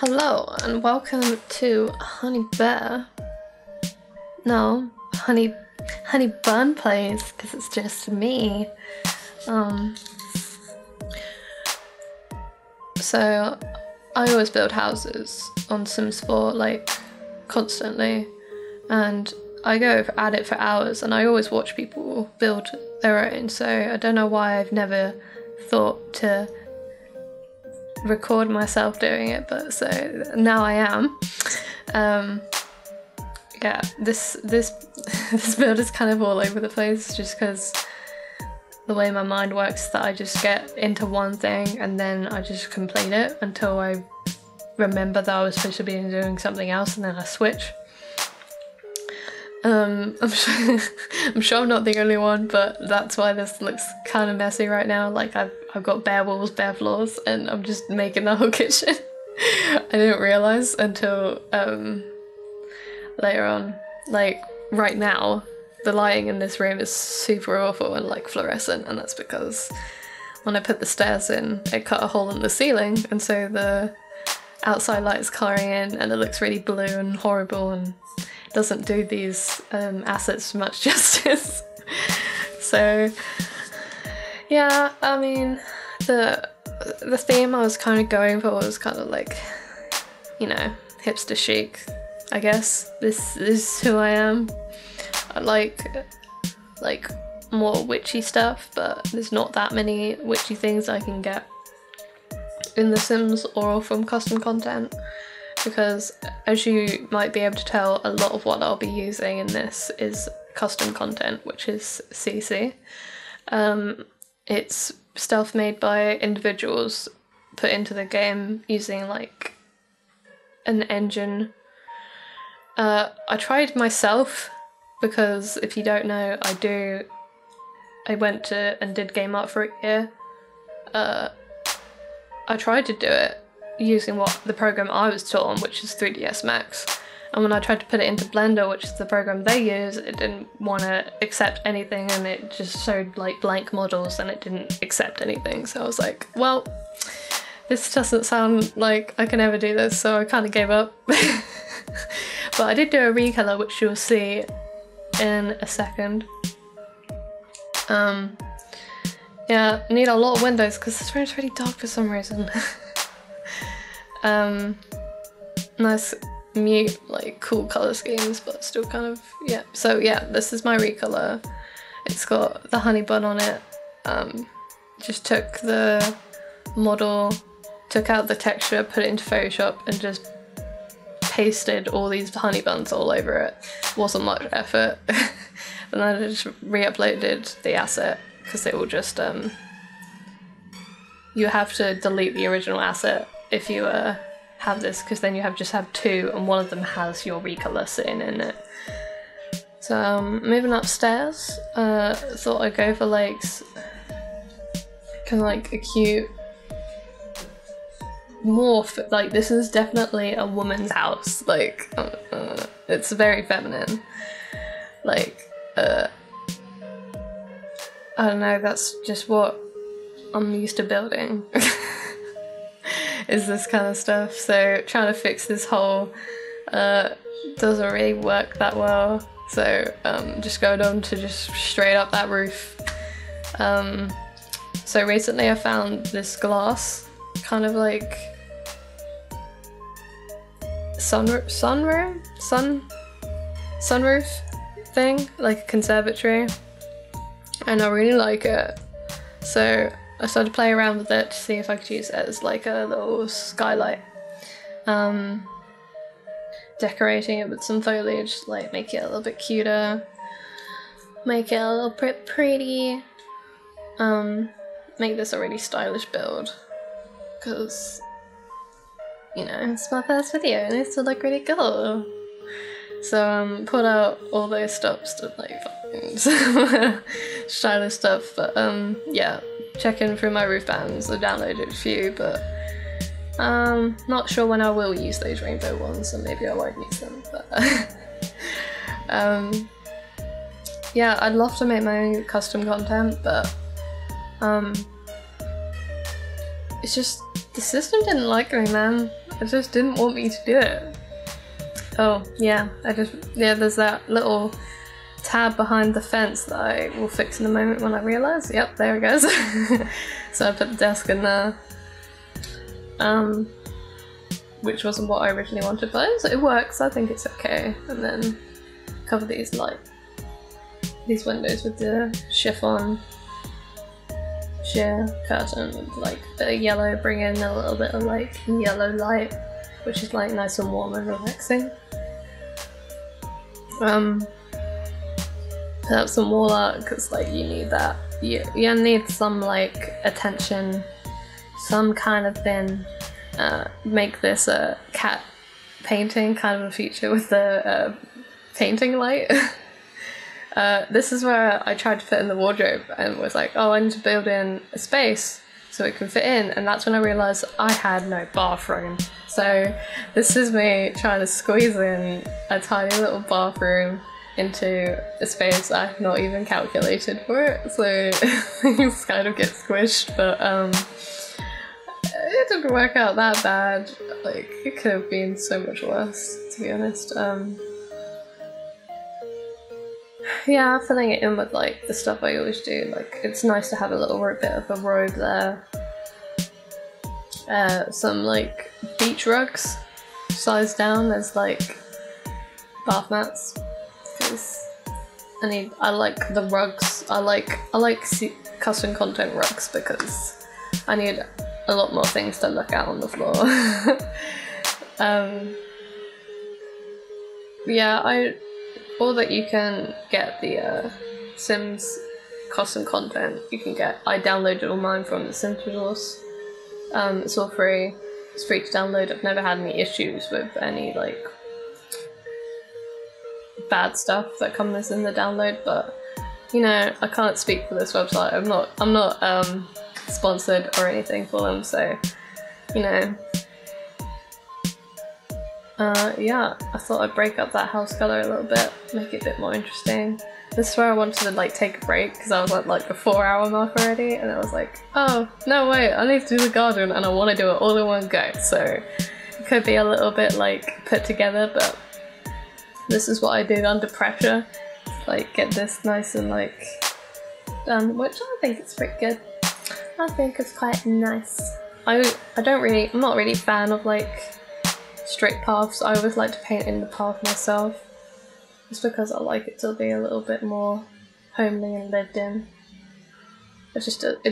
Hello and welcome to Honey Bear. No, Honey Bun Plays, because it's just me. So I always build houses on Sims 4, like, constantly, and I go at it for hours, and I always watch people build their own, so I don't know why I've never thought to record myself doing it, but so now I am. Yeah, this build is kind of all over the place just because the way my mind works, that I just get into one thing and then I just complete it until I remember that I was supposed to be doing something else, and then I switch. I'm sure I'm not the only one, but that's why this looks kind of messy right now. Like I've got bare walls, bare floors, and I'm just making the whole kitchen. I didn't realise until later on. Like right now, the lighting in this room is super awful and like fluorescent, and that's because when I put the stairs in, it cut a hole in the ceiling, and so the outside light is colouring in, and it looks really blue and horrible, and doesn't do these assets much justice. So yeah, I mean, the theme I was kind of going for was kind of like, you know, hipster chic, I guess. This is who I am. I like more witchy stuff, but there's not that many witchy things I can get in The Sims or from custom content, because as you might be able to tell, a lot of what I'll be using in this is custom content, which is CC. It's stuff made by individuals put into the game using like an engine. I tried myself, because if you don't know, I went to and did game art for a year. I tried to do it using the program I was taught on, which is 3ds Max, and when I tried to put it into Blender, which is the program they use, it didn't want to accept anything, and it just showed like blank models and it didn't accept anything. So I was like, well, this doesn't sound like I can ever do this, so I kind of gave up. But I did do a recolor, which you'll see in a second. Yeah, I need a lot of windows because this room's really dark for some reason. Nice mute, like cool color schemes, but still kind of, yeah. So yeah, this is my recolor. It's got the honey bun on it. Just took the model, took out the texture, put it into Photoshop, and just pasted all these honey buns all over it. Wasn't much effort. And then I just re-uploaded the asset, because it will just, you have to delete the original asset if you have this, because then you just have two, and one of them has your recolor sitting in it. So moving upstairs, thought I'd go for like kind of like a cute morph. Like this is definitely a woman's house. Like it's very feminine. Like I don't know, that's just what I'm used to building. Is this kind of stuff. So trying to fix this hole doesn't really work that well. So just going on to just straight up that roof. So recently I found this glass, kind of like sunroof thing, like a conservatory, and I really like it. So I started playing around with it to see if I could use it as like a little skylight. Decorating it with some foliage, like make it a little bit cuter, make it a little bit pretty, make this a really stylish build, because, you know, it's my first video and it's to look really cool. So put out all those stops to like stylish stuff, but yeah, checking through my roof bands. I downloaded a few, but not sure when I will use those rainbow ones, and maybe I won't use them, but yeah, I'd love to make my own custom content, but it's just the system didn't like me, man. It just didn't want me to do it. Oh, yeah, there's that little tab behind the fence that I will fix in a moment when I realise. Yep, there it goes. So I put the desk in there. Which wasn't what I originally wanted, but it works, I think it's okay. And then cover these windows with the chiffon sheer curtain with like a bit of yellow, bring in a little bit of like yellow light, which is like nice and warm and relaxing. Put up some wall art because like you need that. You need some like attention, some kind of thing. Make this a cat painting kind of a feature with the painting light. This is where I tried to fit in the wardrobe and was like, oh, I need to build in a space so it can fit in, and that's when I realised I had no bathroom. So this is me trying to squeeze in a tiny little bathroom into a space I've not even calculated for it, so things kind of get squished, but it didn't work out that bad. Like, it could have been so much worse, to be honest. Yeah, filling it in with like the stuff I always do. Like, it's nice to have a little bit of a robe there. Some like beach rugs, size down. There's like bath mats because I like the rugs. I like custom content rugs because I need a lot more things to look at on the floor. Yeah, or that you can get the Sims custom content. You can get. I downloaded all mine from the Sims resource. It's all free. It's free to download. I've never had any issues with any like bad stuff that comes in the download, but you know, I can't speak for this website. I'm not sponsored or anything for them, so you know. Yeah, I thought I'd break up that house colour a little bit, make it a bit more interesting. This is where I wanted to like take a break because I was at like the 4-hour mark already, and I was like, oh no wait, I need to do the garden and I want to do it all in one go, so it could be a little bit like put together, but this is what I do under pressure, like get this nice and like done, which I think is pretty good. I think it's quite nice. I'm not really a fan of like straight paths. I always like to paint in the path myself, just because I like it to be a little bit more homely and lived in. I just don't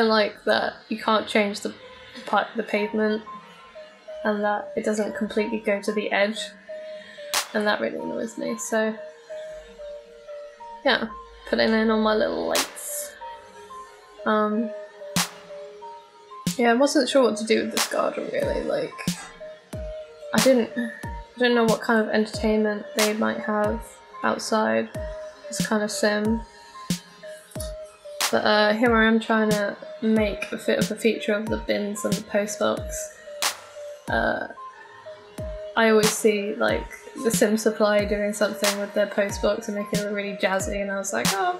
like that you can't change the pavement and that it doesn't completely go to the edge, and that really annoys me. So yeah, putting in all my little lights. Yeah, I wasn't sure what to do with this garden really. Like, I don't know what kind of entertainment they might have outside this kind of sim. But here I am trying to make a bit of a feature of the bins and the postbox. I always see like the Sim Supply doing something with their postbox and making it really jazzy, and I was like, oh,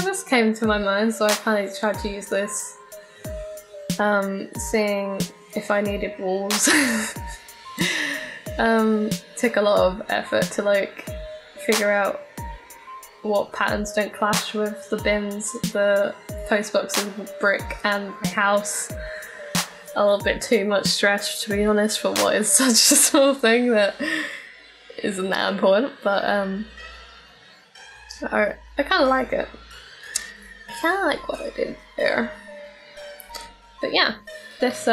this came to my mind, so I kind of tried to use this. Seeing if I needed walls. Took a lot of effort to like figure out what patterns don't clash with the bins, the postboxes with brick and my house. A little bit too much stretch, to be honest, for what is such a small thing that isn't that important, but I kind of like it. I kind of like what I did there. But yeah, this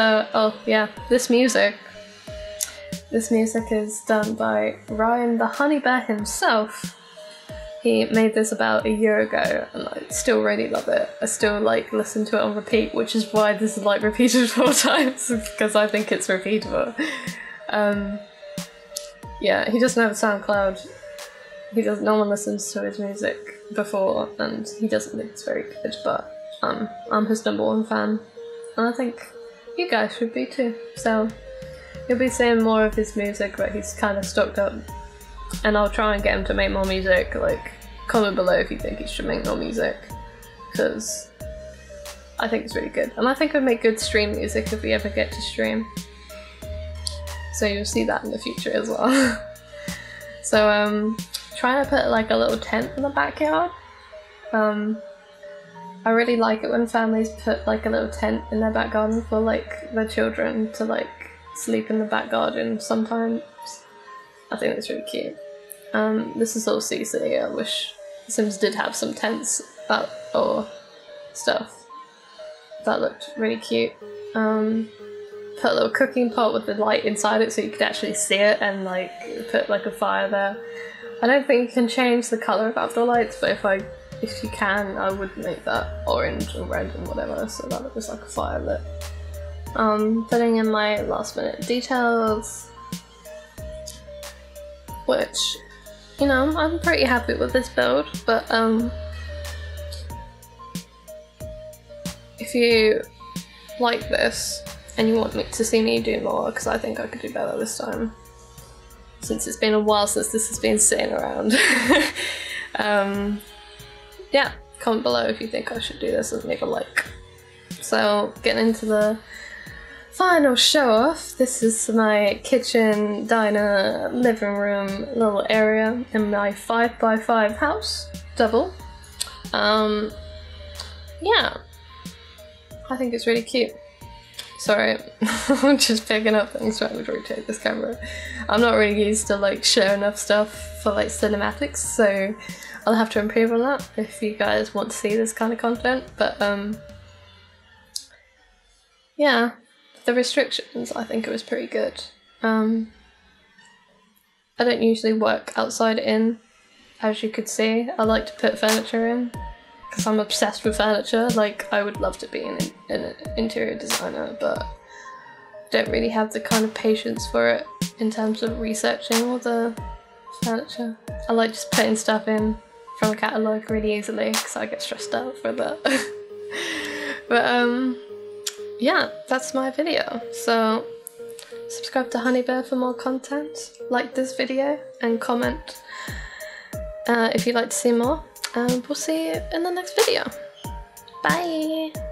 music. This music is done by Ryan the Honey Bear himself. He made this about a year ago, and I still really love it. I still like listen to it on repeat, which is why this is like repeated 4 times, because I think it's repeatable. Yeah, he doesn't have a SoundCloud. No one listens to his music before, and he doesn't think it's very good, but I'm his #1 fan. And I think you guys should be too. So you'll be seeing more of his music, but he's kind of stocked up. And I'll try and get him to make more music. Like, comment below if you think he should make more music, because I think it's really good. And I think it would make good stream music if we ever get to stream. so you'll see that in the future as well. So trying to put like a little tent in the backyard. I really like it when families put like a little tent in their back garden for like their children to like sleep in the back garden sometimes. I think that's really cute. This is all CC. I wish Sims did have some tents that or stuff that looked really cute. Put a little cooking pot with the light inside it so you could actually see it, and like put like a fire there. I don't think you can change the colour of outdoor lights, but if you can, I would make that orange or red and whatever, so that it was like a fire lit. Putting in my last minute details, which, you know, I'm pretty happy with this build, but if you like this and you want me to see me do more, because I think I could do better this time, since it's been a while since this has been sitting around. Yeah, comment below if you think I should do this and leave a like. So getting into the final show off, this is my kitchen, diner, living room little area in my 5x5 house, double. Yeah, I think it's really cute. Sorry, I'm just picking up things trying to rotate this camera. I'm not really used to like showing off stuff for like cinematics, so I'll have to improve on that if you guys want to see this kind of content. But yeah, the restrictions, I think it was pretty good. I don't usually work outside in, as you could see. I like to put furniture in, because I'm obsessed with furniture. Like, I would love to be an interior designer, but don't really have the kind of patience for it in terms of researching all the furniture. I like just putting stuff in from a catalogue really easily, because I get stressed out for that. But yeah, that's my video. So subscribe to Honeybear for more content, like this video, and comment if you'd like to see more. And we'll see you in the next video. Bye!